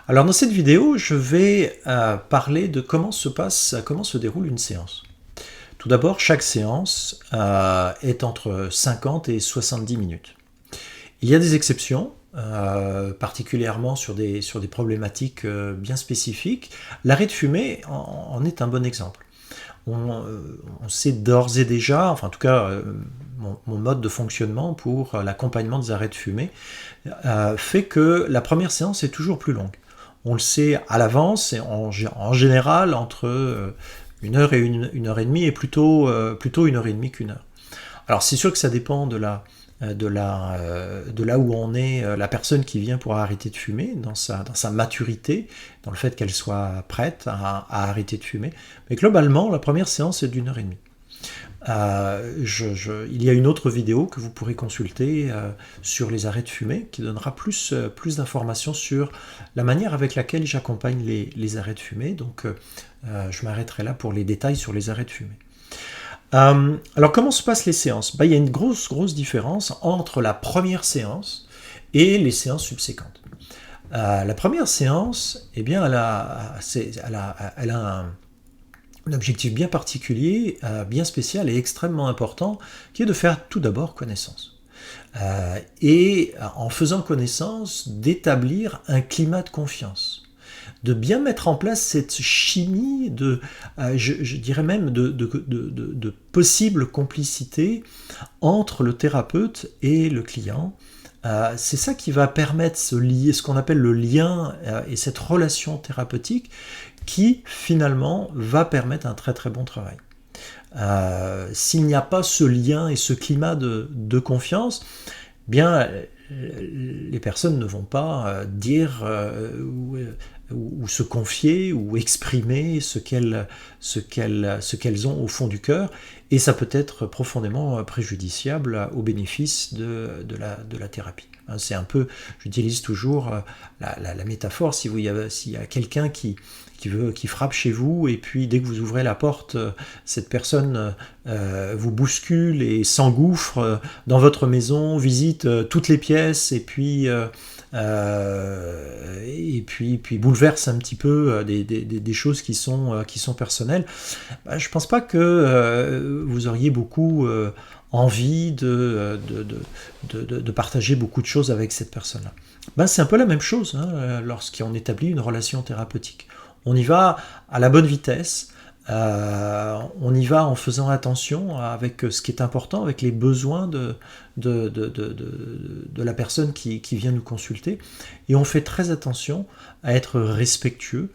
Alors dans cette vidéo, je vais parler de comment se déroule une séance. Tout d'abord, chaque séance est entre 50 et 70 minutes. Il y a des exceptions, particulièrement sur des problématiques bien spécifiques. L'arrêt de fumée en est un bon exemple. On sait d'ores et déjà, enfin en tout cas mon mode de fonctionnement pour l'accompagnement des arrêts de fumée fait que la première séance est toujours plus longue. On le sait à l'avance, et en général entre une heure et une heure et demie, et plutôt une heure et demie qu'une heure. Alors c'est sûr que ça dépend de là où on est, la personne qui vient pour arrêter de fumer, dans sa maturité, dans le fait qu'elle soit prête à arrêter de fumer. Mais globalement, la première séance est d'une heure et demie. Il y a une autre vidéo que vous pourrez consulter sur les arrêts de fumée qui donnera plus d'informations sur la manière avec laquelle j'accompagne les arrêts de fumée. Donc je m'arrêterai là pour les détails sur les arrêts de fumée. Alors comment se passent les séances ? Il y a une grosse différence entre la première séance et les séances subséquentes. La première séance, eh bien, elle a un objectif bien particulier, bien spécial et extrêmement important, qui est de faire tout d'abord connaissance. Et en faisant connaissance, d'établir un climat de confiance. De bien mettre en place cette chimie je dirais même de possible complicité entre le thérapeute et le client. C'est ça qui va permettre ce qu'on appelle le lien et cette relation thérapeutique qui finalement va permettre un très très bon travail. S'il n'y a pas ce lien et ce climat de confiance, bien les personnes ne vont pas dire ou se confier ou exprimer ce qu'elles ont au fond du cœur, et ça peut être profondément préjudiciable au bénéfice de la thérapie. C'est un peu, j'utilise toujours la métaphore, s'il y a quelqu'un qui frappe chez vous, et puis dès que vous ouvrez la porte, cette personne vous bouscule et s'engouffre dans votre maison, visite toutes les pièces, et puis bouleverse un petit peu des choses qui sont personnelles. Je pense pas que vous auriez beaucoup envie de partager beaucoup de choses avec cette personne-là. C'est un peu la même chose lorsqu'on établit une relation thérapeutique. On y va à la bonne vitesse, on y va en faisant attention avec ce qui est important, avec les besoins de la personne qui vient nous consulter, et on fait très attention à être respectueux,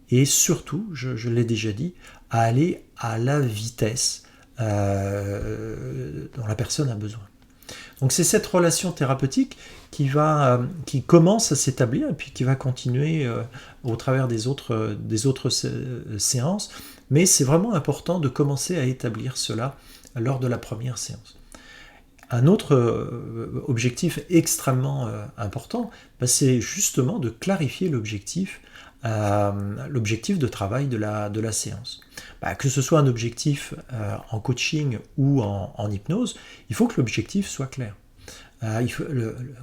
et surtout, je l'ai déjà dit, à aller à la vitesse dont la personne a besoin. Donc c'est cette relation thérapeutique qui commence à s'établir et puis qui va continuer au travers des autres séances, mais c'est vraiment important de commencer à établir cela lors de la première séance. Un autre objectif extrêmement important, c'est justement de clarifier l'objectif de travail de la séance. Que ce soit un objectif en coaching ou en hypnose, il faut que l'objectif soit clair.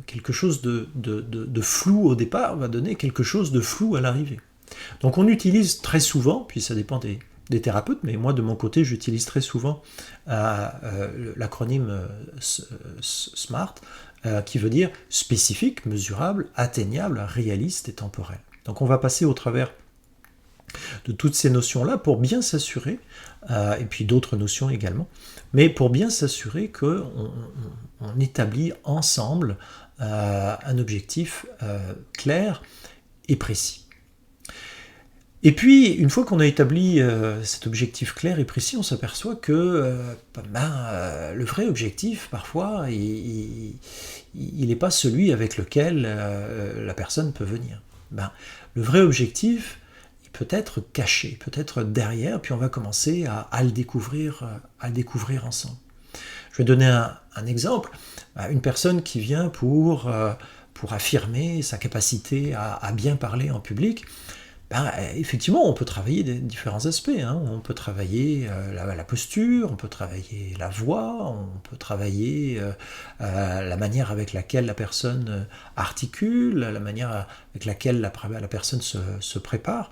Quelque chose de flou au départ va donner quelque chose de flou à l'arrivée. Donc on utilise très souvent, puis ça dépend des thérapeutes, mais moi de mon côté j'utilise très souvent l'acronyme SMART, qui veut dire spécifique, mesurable, atteignable, réaliste et temporel. Donc on va passer au travers de toutes ces notions-là pour bien s'assurer, et puis d'autres notions également, mais pour bien s'assurer qu'on établit ensemble un objectif clair et précis. Et puis, une fois qu'on a établi cet objectif clair et précis, on s'aperçoit que le vrai objectif, parfois, il n'est pas celui avec lequel la personne peut venir. Le vrai objectif, il peut être caché, peut être derrière, puis on va commencer à le découvrir ensemble. Je vais donner un exemple. Une personne qui vient pour affirmer sa capacité à bien parler en public, effectivement, on peut travailler différents aspects, hein. On peut travailler la posture, on peut travailler la voix, on peut travailler la manière avec laquelle la personne articule, la manière avec laquelle la personne se prépare.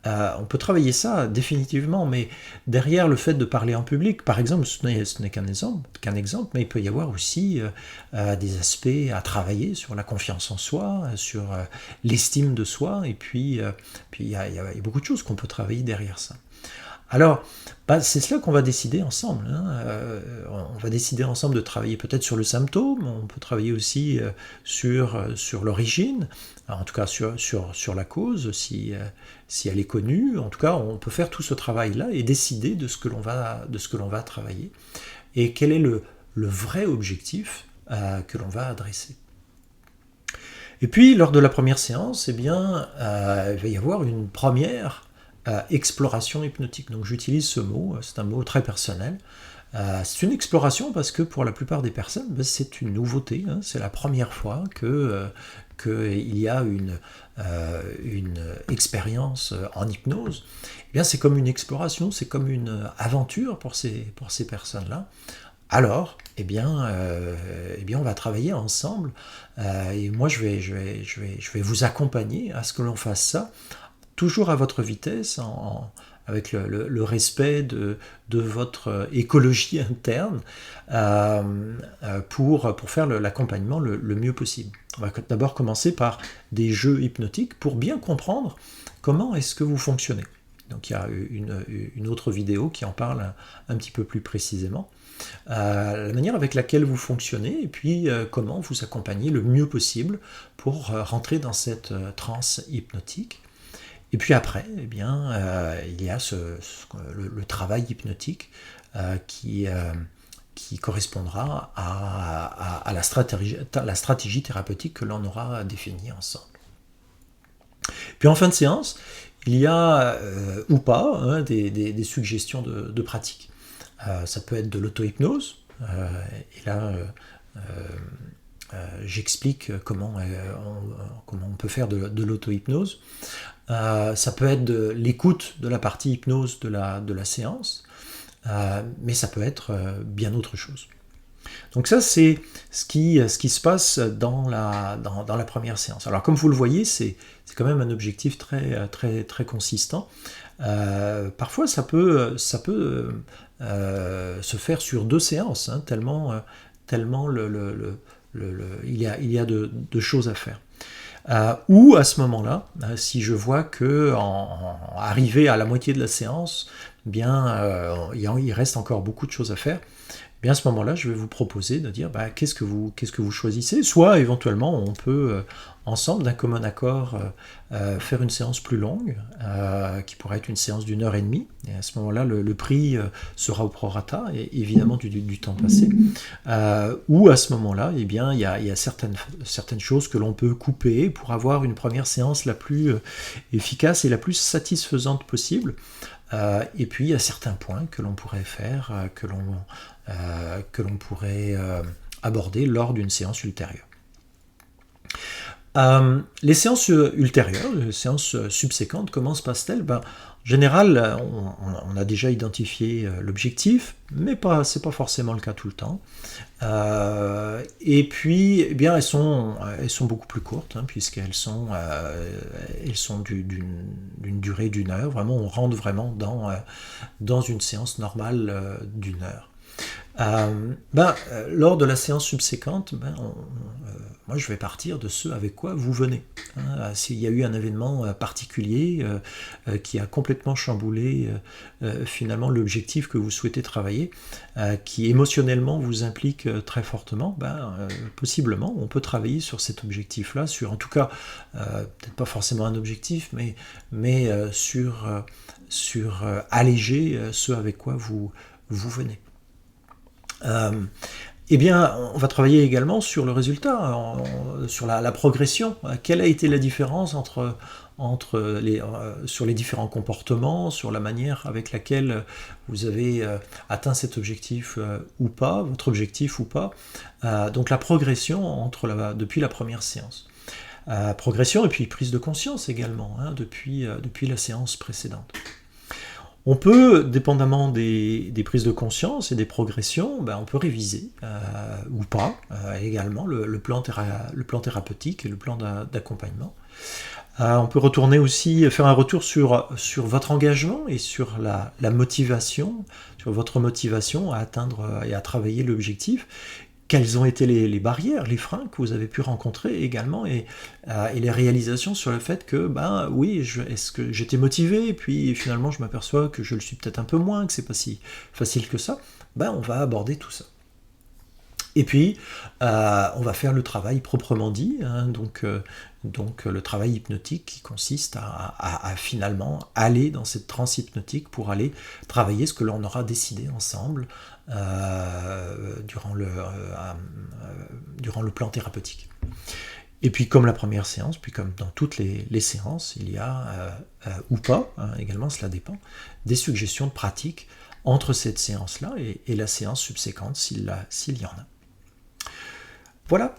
On peut travailler ça définitivement, mais derrière le fait de parler en public, par exemple, ce n'est qu'un exemple, mais il peut y avoir aussi des aspects à travailler sur la confiance en soi, sur l'estime de soi, et puis il y a beaucoup de choses qu'on peut travailler derrière ça. Alors, c'est cela qu'on va décider ensemble, hein. On va décider ensemble de travailler peut-être sur le symptôme, on peut travailler aussi sur l'origine, en tout cas sur la cause, si elle est connue. En tout cas, on peut faire tout ce travail-là et décider de ce que l'on va travailler et quel est le vrai objectif que l'on va adresser. Et puis, lors de la première séance, il va y avoir une première exploration hypnotique. Donc j'utilise ce mot, c'est un mot très personnel. C'est une exploration parce que pour la plupart des personnes, c'est une nouveauté, hein. C'est la première fois qu'il y a une expérience en hypnose. C'est comme une exploration, c'est comme une aventure pour ces personnes-là. Alors, on va travailler ensemble et moi je vais vous accompagner à ce que l'on fasse ça, toujours à votre vitesse, avec le respect de votre écologie interne, pour faire l'accompagnement le mieux possible. On va d'abord commencer par des jeux hypnotiques pour bien comprendre comment est-ce que vous fonctionnez. Donc il y a une autre vidéo qui en parle un petit peu plus précisément. La manière avec laquelle vous fonctionnez et puis comment vous accompagner le mieux possible pour rentrer dans cette transe hypnotique. Et puis après, il y a le travail hypnotique qui correspondra à la stratégie thérapeutique que l'on aura définie ensemble. Puis en fin de séance, il y a ou pas, hein, des suggestions de pratique. Ça peut être de l'auto-hypnose, et là j'explique comment on peut faire de l'auto-hypnose. Ça peut être de l'écoute de la partie hypnose de la séance, mais ça peut être bien autre chose. Donc ça, c'est ce qui se passe dans la première séance. Alors comme vous le voyez, c'est quand même un objectif très, très, très consistant. Parfois, ça peut se faire sur 2 séances, hein, tellement il y a de choses à faire. Ou à ce moment-là, si je vois que arrivé à la moitié de la séance, il reste encore beaucoup de choses à faire, à ce moment-là, je vais vous proposer de dire qu'est-ce que vous choisissez. Soit éventuellement, on peut ensemble, d'un commun accord, faire une séance plus longue, qui pourrait être une séance d'1 heure et demie. Et à ce moment-là, le prix sera au prorata, et évidemment du temps passé. Ou à ce moment-là, il y a certaines choses que l'on peut couper pour avoir une première séance la plus efficace et la plus satisfaisante possible. Et puis il y a certains points que l'on pourrait faire, que l'on pourrait aborder lors d'une séance ultérieure. Les séances ultérieures, les séances subséquentes, comment se passe-t-elle ? En général, on a déjà identifié l'objectif, mais c'est pas forcément le cas tout le temps. Et puis, elles sont beaucoup plus courtes, hein, puisqu'elles sont d'une durée d'1 heure. Vraiment, on rentre vraiment dans une séance normale d'1 heure. Lors de la séance subséquente, moi je vais partir de ce avec quoi vous venez. S'il y a eu un événement particulier qui a complètement chamboulé finalement l'objectif que vous souhaitez travailler, qui émotionnellement vous implique très fortement, possiblement on peut travailler sur cet objectif-là, en tout cas, peut-être pas forcément un objectif, mais sur alléger ce avec quoi vous venez. On va travailler également sur le résultat, sur la progression. Quelle a été la différence sur les différents comportements, sur la manière avec laquelle vous avez atteint cet objectif ou pas, votre objectif ou pas. Donc la progression depuis la première séance. progression et puis prise de conscience également, hein, depuis la séance précédente. On peut, dépendamment des prises de conscience et des progressions, on peut réviser ou pas également le plan thérapeutique et le plan d'accompagnement. On peut retourner aussi, faire un retour sur votre engagement et sur la motivation, sur votre motivation à atteindre et à travailler l'objectif. Quelles ont été les barrières, les freins que vous avez pu rencontrer également et les réalisations sur le fait que, oui, est-ce que j'étais motivé et puis finalement je m'aperçois que je le suis peut-être un peu moins, que c'est pas si facile que ça. On va aborder tout ça. Et puis, on va faire le travail proprement dit, hein, donc le travail hypnotique qui consiste à finalement aller dans cette transe hypnotique pour aller travailler ce que l'on aura décidé ensemble durant le plan thérapeutique. Et puis comme la première séance, puis comme dans toutes les séances, il y a, ou pas, hein, également cela dépend, des suggestions de pratique entre cette séance-là et la séance subséquente s'il y en a. Voilà,